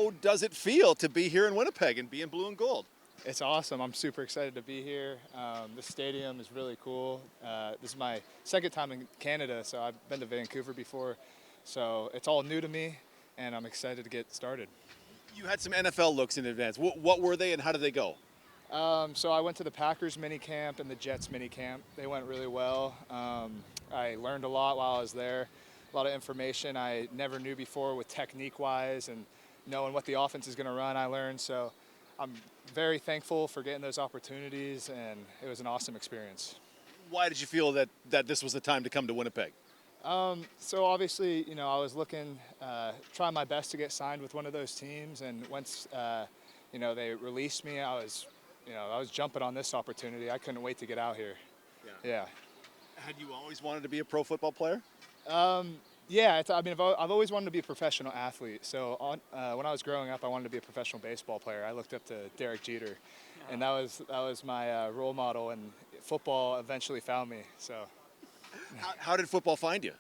how does it feel to be here in Winnipeg and be in blue and gold? It's awesome. I'm super excited to be here. The stadium is really cool. This is my second time in Canada, so I've been to Vancouver before. So it's all new to me, and I'm excited to get started. You had some NFL looks in advance. What were they and how did they go? So I went to the Packers mini camp and the Jets mini camp. They went really well. I learned a lot while I was there. A lot of information I never knew before with technique-wise and knowing what the offense is going to run. I learned so. I'm very thankful for getting those opportunities, and it was an awesome experience. Why did you feel that this was the time to come to Winnipeg? So obviously, I was looking, trying my best to get signed with one of those teams, and once, they released me, I was jumping on this opportunity. I couldn't wait to get out here. Yeah. Had you always wanted to be a pro football player? Yeah, I've always wanted to be a professional athlete. So when I was growing up, I wanted to be a professional baseball player. I looked up to Derek Jeter, and that was my role model. And football eventually found me. So, how did football find you?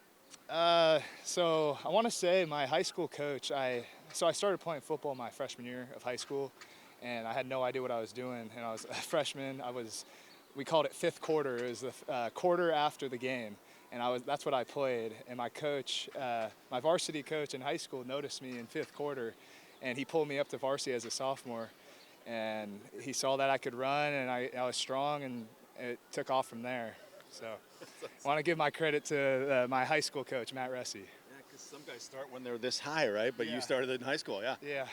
So I want to say my high school coach. I started playing football my freshman year of high school, and I had no idea what I was doing. And I was a freshman. We called it fifth quarter. It was the quarter after the game. And that's what I played. And my coach, my varsity coach in high school noticed me in fifth quarter, and he pulled me up to varsity as a sophomore. And he saw that I could run and I was strong, and it took off from there. So I want to give my credit to my high school coach, Matt Ressi. Yeah, because some guys start when they're this high, right? But you started in high school, yeah. Yeah.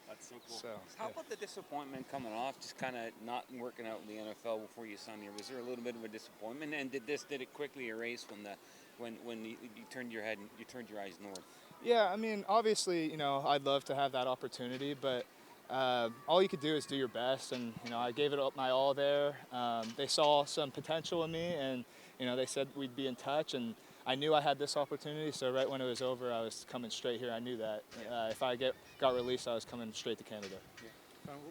That's so cool. So how about the disappointment coming off, just kind of not working out in the NFL before you signed here? Was there a little bit of a disappointment, and did it quickly erase when you turned your head and you turned your eyes north? Yeah, I mean, obviously, I'd love to have that opportunity, but all you could do is do your best, and I gave it up my all there. They saw some potential in me, and they said we'd be in touch, and I knew I had this opportunity, so right when it was over, I was coming straight here. I knew that. If I got released, I was coming straight to Canada. Yeah.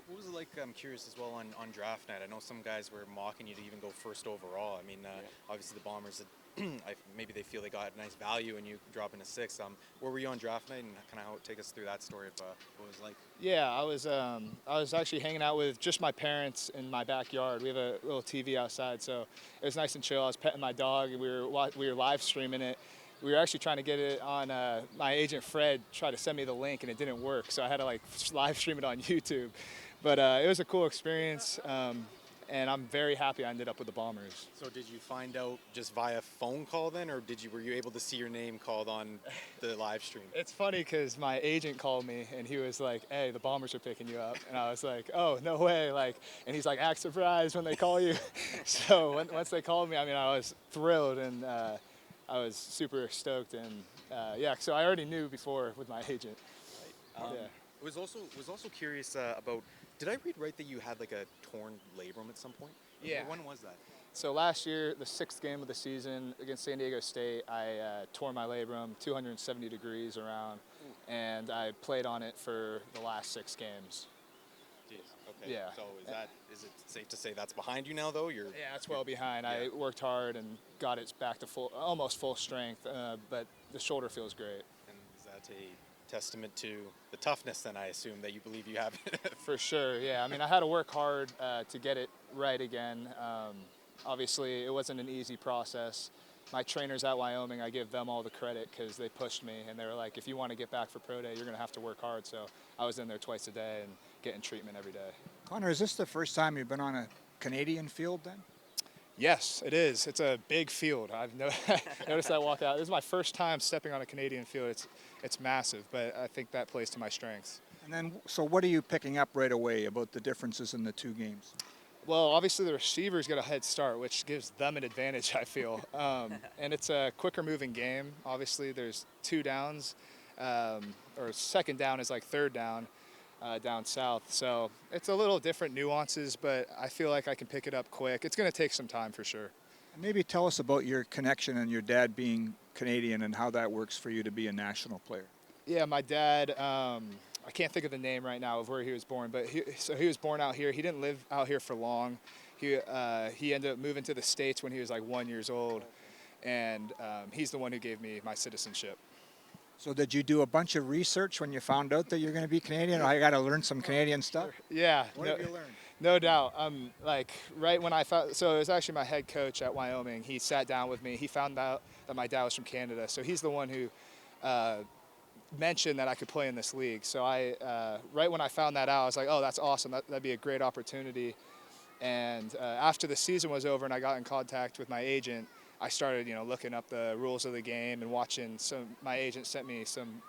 What was it like, I'm curious as well, on draft night? I know some guys were mocking you to even go first overall. I mean, obviously the Bombers, maybe they feel they got nice value and you drop into sixth. Where were you on draft night, and kind of take us through that story of what it was like? Yeah, I was actually hanging out with just my parents in my backyard. We have a little TV outside, so it was nice and chill. I was petting my dog, and we were live streaming it. We were actually trying to get it on. My agent Fred tried to send me the link, and it didn't work, so I had to live stream it on YouTube. But it was a cool experience, and I'm very happy I ended up with the Bombers. So did you find out just via phone call then, or were you able to see your name called on the live stream? It's funny because my agent called me, and he was like, "Hey, the Bombers are picking you up," and I was like, "Oh, no way!" And he's like, "Act surprised when they call you." So once they called me, I was thrilled, and I was super stoked, and so I already knew before with my agent. Right. I was also curious about. Did I read right that you had a torn labrum at some point? Yeah. When was that? So last year, the sixth game of the season against San Diego State, I tore my labrum 270 degrees around, and I played on it for the last 6 games. Jeez. Okay. Yeah. So is it safe to say that's behind you now, though? Yeah, it's well behind. Yeah. I worked hard and got it back to almost full strength, but the shoulder feels great. And is that a testament to the toughness, then, I assume, that you believe you have? For sure, yeah. I had to work hard to get it right again. Obviously, it wasn't an easy process. My trainers at Wyoming, I give them all the credit because they pushed me, and they were like, if you want to get back for pro day, you're going to have to work hard. So I was in there twice a day and getting treatment every day. Connor, is this the first time you've been on a Canadian field then? Yes, it is. It's a big field. I've noticed that walk out. This is my first time stepping on a Canadian field. It's massive, but I think that plays to my strengths. And then, so what are you picking up right away about the differences in the 2 games? Well, obviously the receivers get a head start, which gives them an advantage, I feel. And it's a quicker moving game. Obviously there's 2 downs, or second down is like third down. Down south. So it's a little different nuances, but I feel like I can pick it up quick. It's going to take some time for sure. And maybe tell us about your connection and your dad being Canadian and how that works for you to be a national player. Yeah, my dad, I can't think of the name right now of where he was born, but he was born out here. He didn't live out here for long. He ended up moving to the States when he was like 1 year old, and he's the one who gave me my citizenship. So did you do a bunch of research when you found out that you're going to be Canadian? I got to learn some Canadian stuff. Yeah. What have you learned? No doubt. Like right when I found, so it was actually my head coach at Wyoming. He sat down with me. He found out that my dad was from Canada, so he's the one who mentioned that I could play in this league. So I, right when I found that out, I was like, oh, that's awesome. That'd be a great opportunity. And after the season was over and I got in contact with my agent, I started, looking up the rules of the game and watching some. My agent sent me some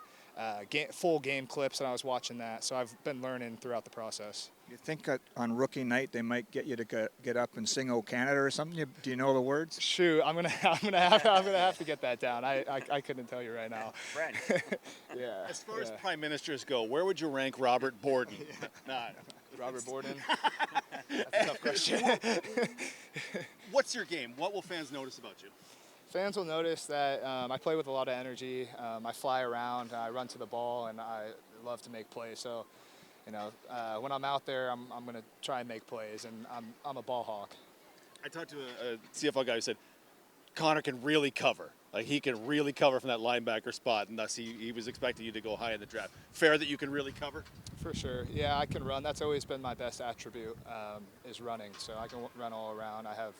full game clips, and I was watching that. So I've been learning throughout the process. You think that on rookie night they might get you to get up and sing "O Canada" or something? Do you know the words? Shoot, I'm gonna have to get that down. I couldn't tell you right now. Friend. Yeah. As far as prime ministers go, where would you rank Robert Borden? Not Robert Borden. That's a tough question. What's your game? What will fans notice about you? Fans will notice that I play with a lot of energy. I fly around, I run to the ball, and I love to make plays. So, when I'm out there, I'm going to try and make plays, and I'm a ball hawk. I talked to a CFL guy who said Connor can really cover. Like, he can really cover from that linebacker spot, and thus he was expecting you to go high in the draft. Fair that you can really cover? For sure. Yeah, I can run. That's always been my best attribute, is running. So I can run all around. I have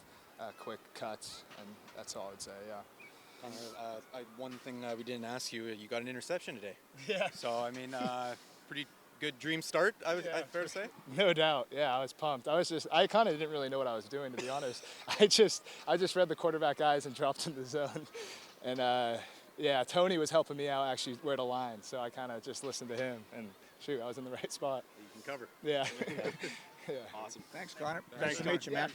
quick cuts, and that's all I'd say, yeah. One thing we didn't ask you, you got an interception today. Yeah. So, I mean, pretty good dream start, fair to say? No doubt. Yeah, I was pumped. I kind of didn't really know what I was doing, to be honest. I just read the quarterback eyes and dropped in the zone. And, yeah, Tony was helping me out actually where to line. So I kind of just listened to him, and shoot, I was in the right spot. You can cover. Yeah. Yeah. Awesome. Thanks, Connor. Thanks, Nice to meet you, man.